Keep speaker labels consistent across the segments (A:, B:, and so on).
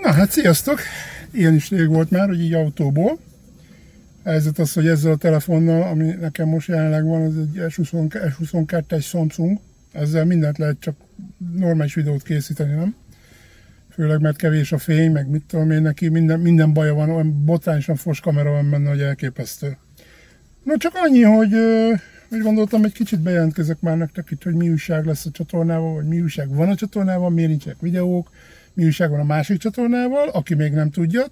A: Na hát sziasztok! Ilyen is rég volt már, hogy így autóból. Helyzet az, hogy ezzel a telefonnal, ami nekem most jelenleg van, ez egy S22-es Samsung. Ezzel mindent lehet, csak normális videót készíteni, nem? Főleg, mert kevés a fény, meg mit tudom én, neki minden baja van, olyan botrányosan fos kamera van benne, hogy elképesztő. No, csak annyi, hogy gondoltam, egy kicsit bejelentkezek már nektek itt, hogy mi újság lesz a csatornával, vagy mi újság van a csatornával, miért nincsenek videók, mi újság van a másik csatornával, aki még nem tudja,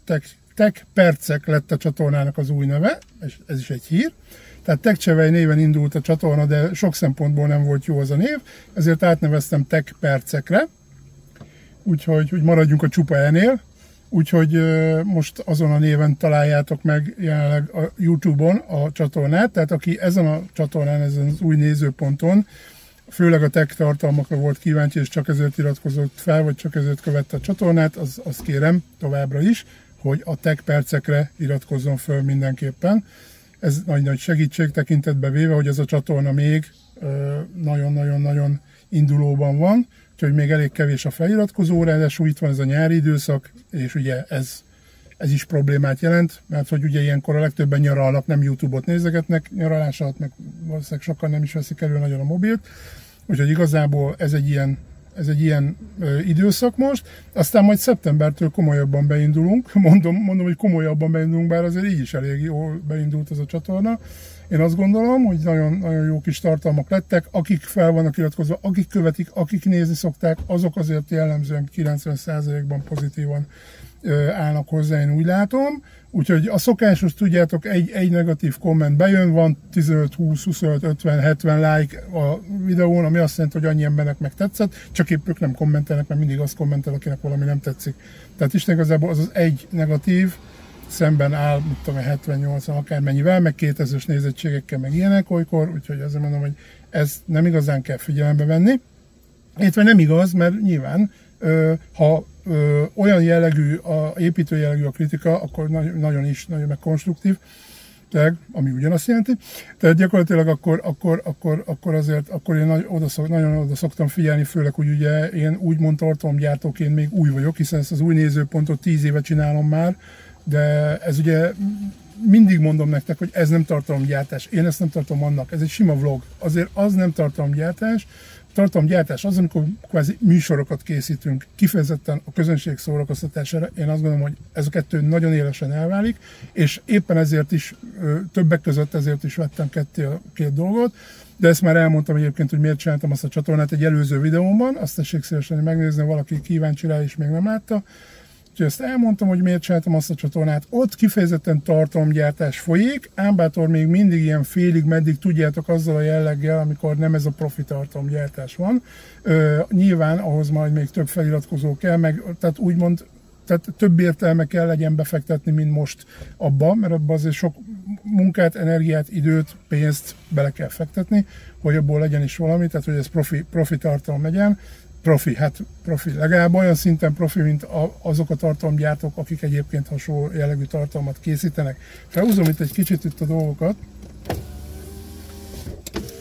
A: Tech Percek lett a csatornának az új neve, és ez is egy hír. Tehát Tech Csevej néven indult a csatorna, de sok szempontból nem volt jó az a név, ezért átneveztem Tech Percekre, úgyhogy maradjunk a csupa E-nél. Úgyhogy most azon a néven találjátok meg jelenleg a YouTube-on a csatornát, tehát aki ezen a csatornán, ezen az új nézőponton, főleg a tech tartalmakra volt kíváncsi, és csak ezért iratkozott fel, vagy csak ezért követte a csatornát, azt kérem továbbra is, hogy a Tech Percekre iratkozzon föl mindenképpen. Ez nagy-nagy segítség tekintetbe véve, hogy ez a csatorna még nagyon-nagyon-nagyon indulóban van, úgyhogy még elég kevés a feliratkozó, ráadásul itt van ez a nyári időszak, és ugye ez is problémát jelent, mert hogy ugye ilyenkor a legtöbben nyaralnak, nem YouTube-ot nézegetnek, nyaralás alatt meg valószínűleg sokan nem is veszik elő nagyon a mobilt, úgyhogy igazából ez egy ilyen időszak most, aztán majd szeptembertől komolyabban beindulunk, mondom, hogy komolyabban beindulunk, bár azért így is elég jól beindult ez a csatorna. Én azt gondolom, hogy nagyon, nagyon jó kis tartalmak lettek, akik fel vannak iratkozva, akik követik, akik nézni szokták, azok azért jellemzően 90%-ban pozitívan állnak hozzá, én úgy látom. Úgyhogy a szokásos, tudjátok, egy negatív komment bejön, van 15, 20, 25, 50, 70 like a videón, ami azt jelenti, hogy annyi embernek meg tetszett, csak épp ők nem kommentelnek, mert mindig azt kommentel, akinek valami nem tetszik. Tehát Isten igazából az egy negatív, szemben áll, mit tudom, 70-80 akármennyivel, meg 2000-es nézettségekkel, meg ilyenek olykor, úgyhogy azért mondom, hogy ezt nem igazán kell figyelembe venni. Illetve nem igaz, mert nyilván, ha olyan jellegű, építő jellegű a kritika, akkor nagyon meg konstruktív, tehát, ami ugyanazt jelenti. Tehát gyakorlatilag akkor azért én nagyon oda szoktam figyelni, főleg, hogy ugye én úgymond tartalomgyártóként még új vagyok, hiszen ezt az új nézőpontot 10 éve csinálom már, de ez ugye mindig mondom nektek, hogy ez nem tartalomgyártás, én ezt nem tartom annak, ez egy sima vlog, azért az nem tartalomgyártás. Tartalomgyártás az, amikor kvázi műsorokat készítünk, kifejezetten a közönség szórakoztatására. Én azt gondolom, hogy ez a kettő nagyon élesen elválik, és éppen ezért is, többek között ezért is vettem két dolgot, de ezt már elmondtam egyébként, hogy miért csináltam azt a csatornát egy előző videómban, azt tessék szívesen megnézni, valaki kíváncsi rá és még nem látta. Úgyhogy ezt elmondtam, hogy miért csináltam azt a csatornát. Ott kifejezetten tartalomgyártás folyik, ám bátor még mindig ilyen félig, meddig tudjátok azzal a jelleggel, amikor nem ez a profi tartalomgyártás van. Nyilván ahhoz majd még több feliratkozó kell, tehát úgymond több értelme kell legyen befektetni, mint most abba, mert abban azért sok munkát, energiát, időt, pénzt bele kell fektetni, hogy abból legyen is valami, tehát hogy ez profi tartalom legyen. Profi, legalább olyan szinten profi, mint azok a tartalomgyártók, akik egyébként hasonló jellegű tartalmat készítenek. Felhúzom itt egy kicsit a dolgokat.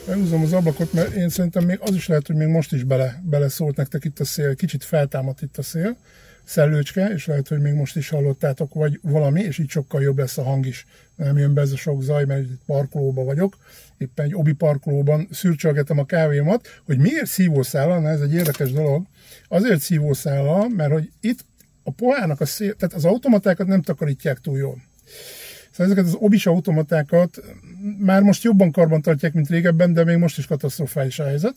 A: Felhúzom az ablakot, mert én szerintem még az is lehet, hogy még most is beleszólt nektek itt a szél, kicsit feltámadt itt a szellőcske, és lehet, hogy még most is hallottátok, vagy valami, és így sokkal jobb lesz a hang is. Nem jön be ez a sok zaj, mert itt parkolóban vagyok, éppen egy obi parkolóban szürcsölgetem a kávémat, hogy miért szívószállal, na ez egy érdekes dolog, azért szívószállal, mert hogy itt a pohárnak a szél, tehát az automatákat nem takarítják túl jól. Szóval ezeket az obis automatákat már most jobban karban tartják, mint régebben, de még most is katasztrofális a helyzet.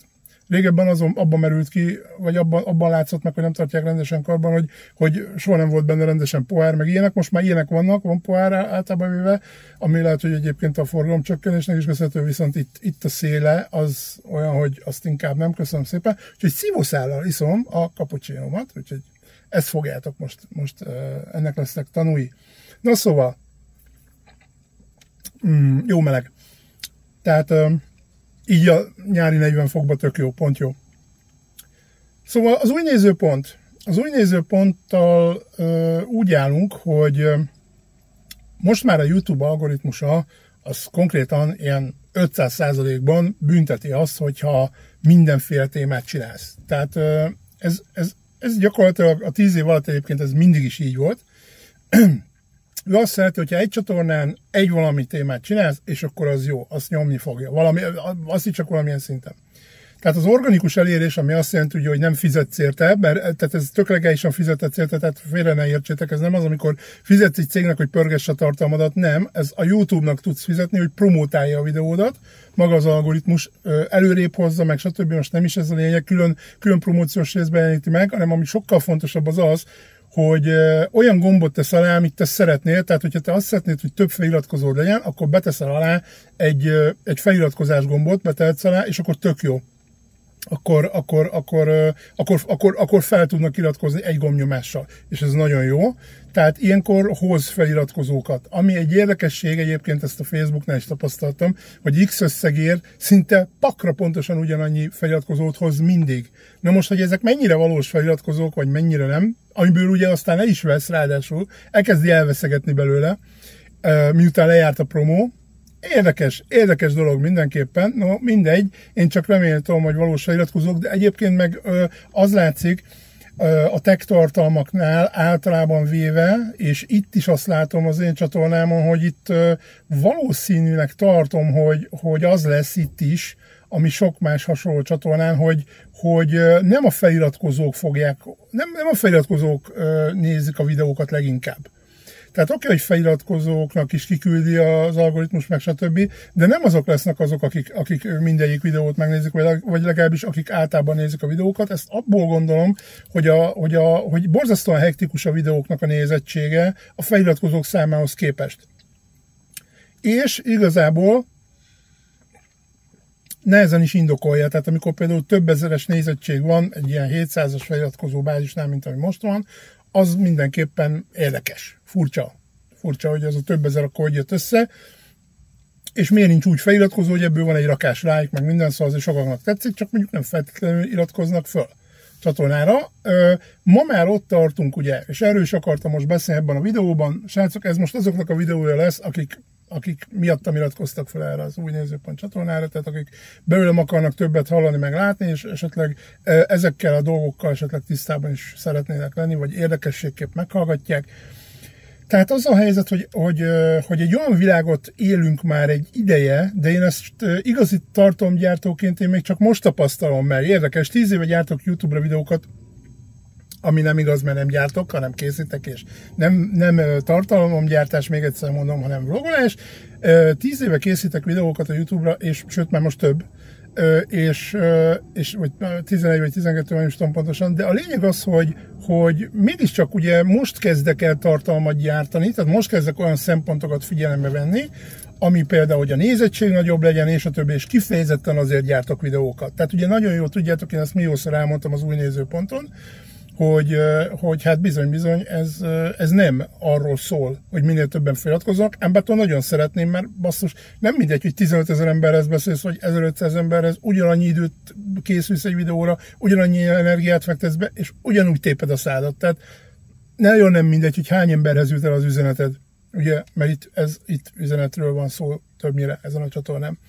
A: Régebben abban merült ki, vagy abban látszott meg, hogy nem tartják rendesen karban, hogy soha nem volt benne rendesen pohár, meg ilyenek. Most már ilyenek vannak, van pohár általában véve, ami lehet, hogy egyébként a forgalomcsökkenésnek is köszönhető, viszont itt a széle az olyan, hogy azt inkább nem, köszönöm szépen. Úgyhogy szívószállal iszom a cappuccinomat, úgyhogy ezt fogjátok most ennek lesznek tanúi. Na szóval, jó meleg. Tehát így a nyári 40 fokba tök jó, pont jó. Szóval az új nézőponttal úgy állunk, hogy most már a YouTube algoritmusa az konkrétan ilyen 500%-ban bünteti azt, hogyha mindenféle témát csinálsz. Tehát ez ez gyakorlatilag a 10 év alatt egyébként ez mindig is így volt. Ő azt szeretné, hogyha egy csatornán egy valami témát csinálsz, és akkor az jó, azt nyomni fogja. Azt is csak valamilyen szinten. Tehát az organikus elérés, ami azt jelenti, hogy nem fizetsz érte, tehát ez tök legálisan fizetett érte, tehát félre ne értsétek, ez nem az, amikor fizetsz egy cégnek, hogy pörgesse a tartalmadat, nem, ez a YouTube-nak tudsz fizetni, hogy promótálja a videódat, maga az algoritmus előrébb hozza, meg stb. Most nem is ez a lényeg, külön promóciós részben jeleníti meg, hanem ami sokkal fontosabb az az, hogy olyan gombot tesz alá, amit te szeretnél, tehát hogyha te azt szeretnéd, hogy több feliratkozód legyen, akkor beteszel alá egy feliratkozás gombot, betehetsz alá, és akkor tök jó. Akkor fel tudnak iratkozni egy gombnyomással, és ez nagyon jó. Tehát ilyenkor hoz feliratkozókat. Ami egy érdekesség, egyébként ezt a Facebooknál is tapasztaltam, hogy X összegért szinte pakra pontosan ugyanannyi feliratkozót hoz mindig. Na most, hogy ezek mennyire valós feliratkozók, vagy mennyire nem, amiből ugye aztán el is vesz, ráadásul elkezdi elveszegetni belőle, miután lejárt a promó. Érdekes dolog mindenképpen, no mindegy, én csak reméltem, hogy valós feliratkozók, de egyébként meg az látszik a tech tartalmaknál általában véve, és itt is azt látom az én csatornámon, hogy itt valószínűleg tartom, hogy az lesz itt is, ami sok más hasonló csatornán, hogy nem a feliratkozók nem a feliratkozók nézik a videókat leginkább. Tehát oké, hogy feliratkozóknak is kiküldi az algoritmus, meg stb., de nem azok lesznek azok, akik mindegyik videót megnézik, vagy legalábbis akik általában nézik a videókat. Ezt abból gondolom, hogy borzasztóan hektikus a videóknak a nézettsége a feliratkozók számához képest. És igazából nehezen is indokolja, tehát amikor például több ezeres nézettség van, egy ilyen 700-as feliratkozó bázisnál, mint ami most van, az mindenképpen érdekes, furcsa, hogy ez a több ezer akkor hogy jött össze, és miért nincs úgy feliratkozó, hogy ebből van egy rakás like, meg minden, szóval azért sokaknak tetszik, csak mondjuk nem feltétlenül iratkoznak föl csatornára. Ma már ott tartunk, ugye, és erről is akartam most beszélni ebben a videóban, srácok, ez most azoknak a videója lesz, akik miattam iratkoztak fel erre az új nézőpont csatornára, tehát akik belőlem akarnak többet hallani, meg látni, és esetleg ezekkel a dolgokkal esetleg tisztában is szeretnének lenni, vagy érdekességképp meghallgatják. Tehát az a helyzet, hogy egy olyan világot élünk már egy ideje, de én ezt igazi tartalomgyártóként én még csak most tapasztalom, mert érdekes, 10 éve gyártok YouTube-ra videókat, ami nem igaz, mert nem gyártok, hanem készítek, és nem tartalomgyártás, még egyszer mondom, hanem vlogolás. 10 éve készítek videókat a YouTube-ra, és sőt, már most több, és vagy 11 vagy 12 van, is tudom pontosan, de a lényeg az, hogy mégiscsak ugye most kezdek el tartalmat gyártani, tehát most kezdek olyan szempontokat figyelembe venni, ami például, hogy a nézettség nagyobb legyen, és a többi, és kifejezetten azért gyártok videókat. Tehát ugye nagyon jól tudjátok, én ezt milliószor elmondtam az új nézőponton, hogy hát bizony, ez nem arról szól, hogy minél többen feliratkoznak, ám bár nagyon szeretném, mert basszus, nem mindegy, hogy 15 000 emberhez beszélsz, vagy 1500 emberhez, ugyanannyi időt készülsz egy videóra, ugyanannyi energiát fektetsz be, és ugyanúgy téped a szádat. Tehát nagyon nem mindegy, hogy hány emberhez jut el az üzeneted, ugye, mert itt üzenetről van szó többnyire ezen a csatornán.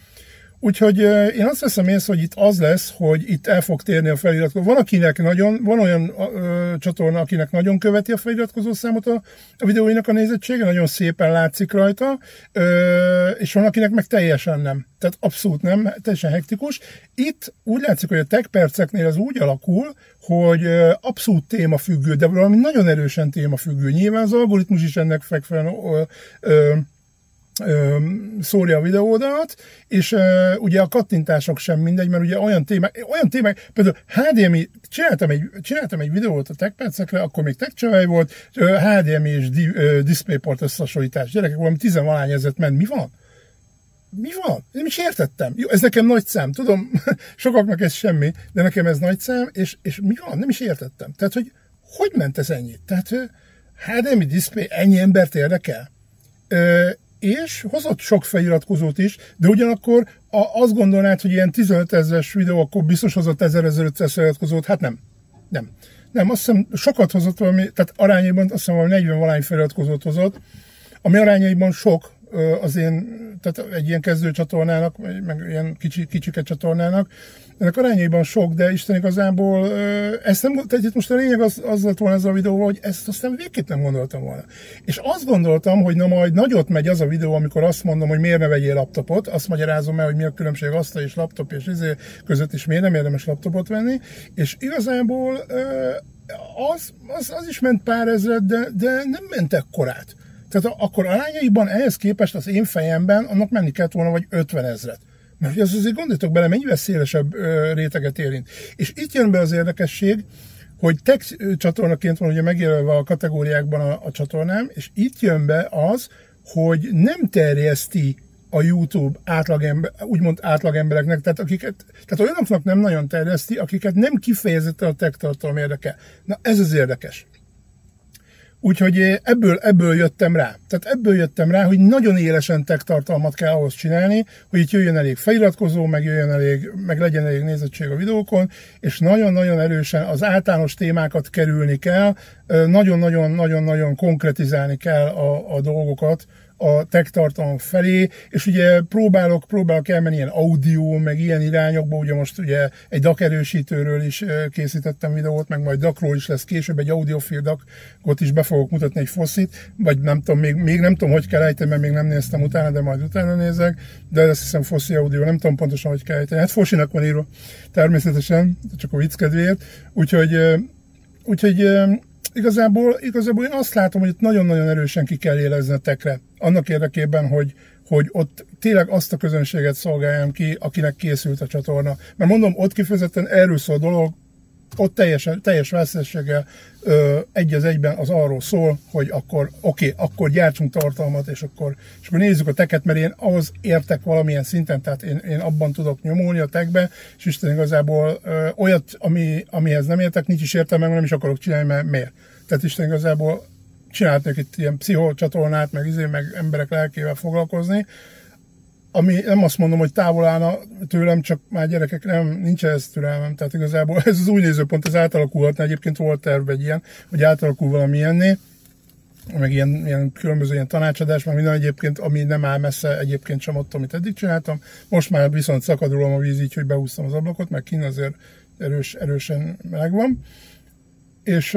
A: Úgyhogy én azt veszem észre, hogy itt az lesz, hogy itt el fog térni a feliratkozó. Van olyan csatorna, akinek nagyon követi a feliratkozó számot a videóinak a nézettsége, nagyon szépen látszik rajta, és van, akinek meg teljesen nem. Tehát abszolút nem, teljesen hektikus. Itt úgy látszik, hogy a tech perceknél az úgy alakul, hogy abszolút témafüggő, de valami nagyon erősen témafüggő. Nyilván az algoritmus is ennek szórja a videódat, és ugye a kattintások sem mindegy, mert ugye olyan témák, például HDMI, csináltam egy videót a TechPercekre, akkor még TechCsavaj volt, HDMI és DisplayPort összehasonlítás. Gyerekek, valami 10-valány ezret ment. Mi van? Nem is értettem. Jó, ez nekem nagy szám, tudom, sokaknak ez semmi, de nekem ez nagy szám, és mi van? Nem is értettem. Tehát, hogy ment ez ennyit? Tehát HDMI display ennyi embert érdekel? És hozott sok feliratkozót is, de ugyanakkor azt gondolnád, hogy ilyen 15 000-es videó, akkor biztos hozott 1000-1500 feliratkozót, hát nem. Nem, azt hiszem sokat hozott valami, tehát arányaiban azt hiszem valami 40 valány feliratkozót hozott, ami arányaiban sok, az én, tehát egy ilyen kezdő csatornának, meg ilyen kicsike csatornának, ennek arányaiban sok, de Isten igazából ezt nem, tehát most a lényeg az lett volna ez a videó, hogy ezt aztán végképp nem gondoltam volna. És azt gondoltam, hogy na majd nagyot megy az a videó, amikor azt mondom, hogy miért ne vegyél laptopot, azt magyarázom el, hogy mi a különbség asztal és laptop és között is miért nem érdemes laptopot venni, és igazából az is ment pár ezret, de nem ment ekkorát. Tehát akkor arányaiban ehhez képest az én fejemben annak menni kellett volna vagy 50 000. Mert az azért gondoljatok bele, mennyivel szélesebb réteget érint. És itt jön be az érdekesség, hogy tech csatornaként van ugye megjelölve a kategóriákban a csatornám, és itt jön be az, hogy nem terjeszti a YouTube úgymond átlagembereknek, tehát olyanoknak nem nagyon terjeszti, akiket nem kifejezetten a tech tartalom érdekel. Na ez az érdekes. Úgyhogy ebből jöttem rá. Tehát ebből jöttem rá, hogy nagyon élesen tech tartalmat kell ahhoz csinálni, hogy itt jöjjön elég feliratkozó, meg legyen elég nézettség a videókon, és nagyon-nagyon erősen az általános témákat kerülni kell, nagyon-nagyon konkretizálni kell a dolgokat a tech tartalom felé, és ugye próbálok elmenni ilyen audio, meg ilyen irányokba, ugye most ugye egy DAC erősítőről is készítettem videót, meg majd DAC-ról is lesz később, egy audiofil DAC-ot is be fogok mutatni, egy FOSZ-it, vagy nem tudom, még nem tudom, hogy kell ejteni, mert még nem néztem utána, de majd utána nézek, de azt hiszem FOSZ-i audio, nem tudom pontosan, hogy kell ejteni. Hát FOSZ-inak van írva, természetesen, csak a vicc kedvéért, úgyhogy Igazából én azt látom, hogy itt nagyon-nagyon erősen ki kell élezni a techre. Annak érdekében, hogy ott tényleg azt a közönséget szolgáljam ki, akinek készült a csatorna. Mert mondom, ott kifejezetten erről szól a dolog, ott teljes veszélyességgel egy az egyben az arról szól, hogy akkor gyártsunk tartalmat, és akkor nézzük a teket, mert én ahhoz értek valamilyen szinten, tehát én abban tudok nyomulni a techbe, és Isten igazából olyat, amihez nem értek, nincs is értelme, nem is akarok csinálni, mert miért? Tehát Isten igazából csinálhatnék itt ilyen pszichocsatornát, meg emberek lelkével foglalkozni, ami nem azt mondom, hogy távol állna tőlem, csak már gyerekek, nincs ez türelmem. Tehát igazából ez az új nézőpont, ez átalakulhatna. Egyébként volt terve egy ilyen, hogy átalakul valami ilyenné, meg ilyen különböző ilyen tanácsadás, meg minden egyébként, ami nem áll messze egyébként sem ott, amit eddig csináltam. Most már viszont szakad rólam a víz, így, hogy behúztam az ablakot, meg kint azért erősen meleg van. És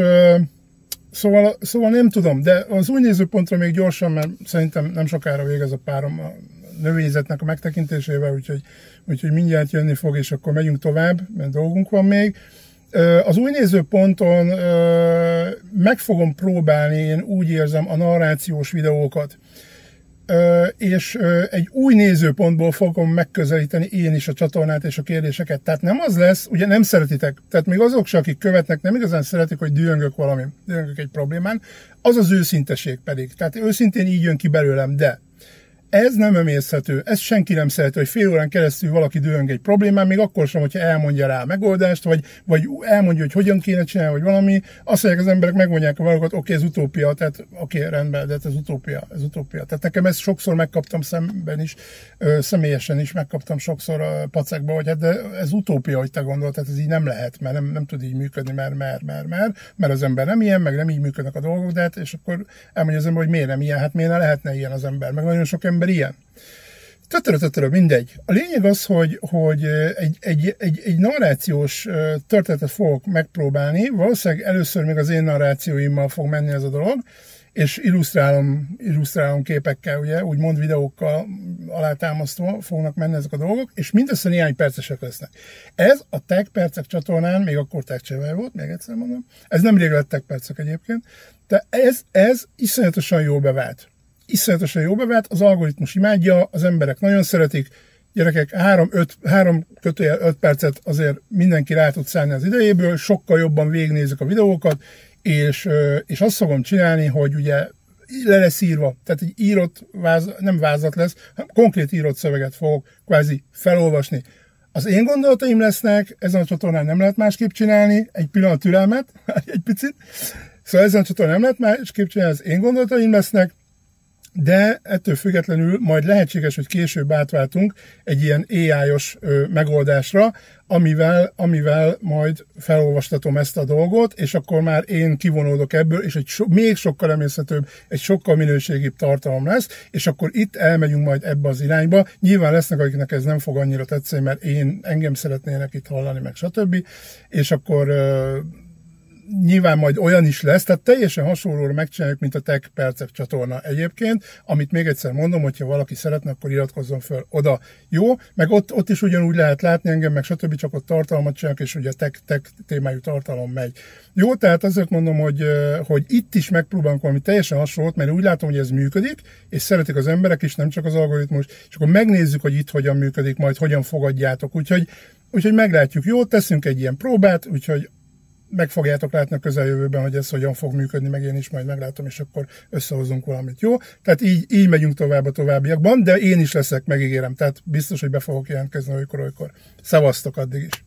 A: szóval nem tudom, de az új nézőpontra még gyorsan, mert szerintem nem sokára végez a párom a növényzetnek a megtekintésével, úgyhogy mindjárt jönni fog, és akkor megyünk tovább, mert dolgunk van még. Az új nézőponton meg fogom próbálni, én úgy érzem, a narrációs videókat, és egy új nézőpontból fogom megközelíteni én is a csatornát és a kérdéseket. Tehát nem az lesz, ugye nem szeretitek, tehát még azok se, akik követnek, nem igazán szeretik, hogy dühöngök egy problémán, az az őszinteség pedig. Tehát őszintén így jön ki belőlem, de ez nem emészhető, ezt senki nem szereti, hogy fél órán keresztül valaki dühöng egy problémán, még akkor sem, hogyha elmondja rá a megoldást, vagy elmondja, hogy hogyan kéne csinálni, vagy valami. Azt mondják az emberek, megmondják a valakat, oké, ez utópia, tehát rendben, de ez utópia. Tehát nekem ezt sokszor megkaptam szemben is, személyesen is megkaptam sokszor a pacekba, hogy hát de ez utópia, hogy te gondolod, tehát ez így nem lehet, mert nem tud így működni, mert az ember nem ilyen, meg nem így működnek a dolgok, de hát, és akkor elmondja az ember, hogy miért nem ilyen, hát miért ne lehetne ilyen az ember, meg nagyon sok ember ilyen. Mindegy. A lényeg az, hogy egy narrációs történetet fogok megpróbálni, valószínűleg először még az én narrációimmal fog menni ez a dolog, és illusztrálom képekkel, ugye, úgymond videókkal alátámasztva fognak menni ezek a dolgok, és mindössze néhány percesek lesznek. Ez a Tech Percek csatornán, még akkor Tech Channel volt, még egyszer mondom, ez nemrég lett Tech Percek egyébként, de ez iszonyatosan jól bevált. Az algoritmus imádja, az emberek nagyon szeretik, gyerekek, 3-5 percet azért mindenki rá tud szállni az idejéből, sokkal jobban végignézzük a videókat, és azt fogom csinálni, hogy ugye le lesz írva, tehát egy írott, nem vázat lesz, hanem konkrét írott szöveget fogok kvázi felolvasni. Az én gondolataim lesznek, ezen a csatornán nem lehet másképp csinálni, egy pillanat türelmet, egy picit, szóval ezen a csatornán nem lehet másképp csinálni, az én gondolataim lesznek, de ettől függetlenül majd lehetséges, hogy később átváltunk egy ilyen AI-os megoldásra, amivel majd felolvastatom ezt a dolgot, és akkor már én kivonódok ebből, és még sokkal emészhetőbb, egy sokkal minőségibb tartalom lesz, és akkor itt elmegyünk majd ebbe az irányba. Nyilván lesznek, akiknek ez nem fog annyira tetszeni, mert engem szeretnének itt hallani, meg stb. És akkor nyilván majd olyan is lesz, tehát teljesen hasonlóra megcsináljuk, mint a Tech Percek csatorna egyébként, amit még egyszer mondom, hogyha valaki szeretne, akkor iratkozzon fel oda. Jó? Meg ott is ugyanúgy lehet látni engem, meg stb. Csak ott tartalmat csinálok, és ugye tech témájú tartalom megy. Jó, tehát azért mondom, hogy itt is megpróbálunk valami teljesen hasonlót, mert úgy látom, hogy ez működik, és szeretik az emberek is, nem csak az algoritmus, és akkor megnézzük, hogy itt hogyan működik, majd hogyan fogadjátok. Úgyhogy meglátjuk. Jó, teszünk egy ilyen próbát, úgyhogy meg fogjátok látni a közeljövőben, hogy ez hogyan fog működni, meg én is majd meglátom, és akkor összehozunk valamit, jó? Tehát így megyünk tovább a továbbiakban, de én is leszek, megígérem, tehát biztos, hogy be fogok jelentkezni olykor. Szevasztok addig is!